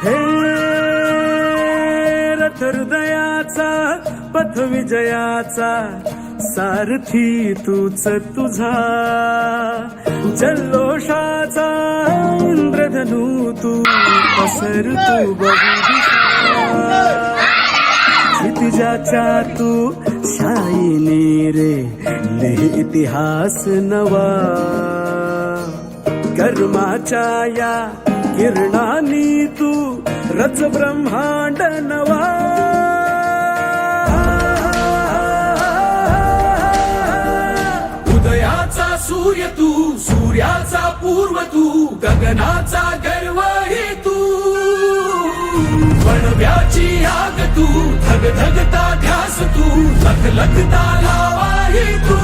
हे रथ हृदयाचा पथ विजयाचा सारथी तूच तुझा, जल्लोषाचा इंद्रधनू तू पसर तू बघू दिशा, क्षितिजाच्या तू शाईनी रे लिह इतिहास नवा, कर्माच्या या किरणानी तू रच ब्रह्मांड नवा, उदयाचा सूर्य तू सूर्याचा पूर्व तू, गगनाचा गर्व हे तू, वणव्याची आग तू, धगधगता ध्यास तू, लखलखता लावा हे तू,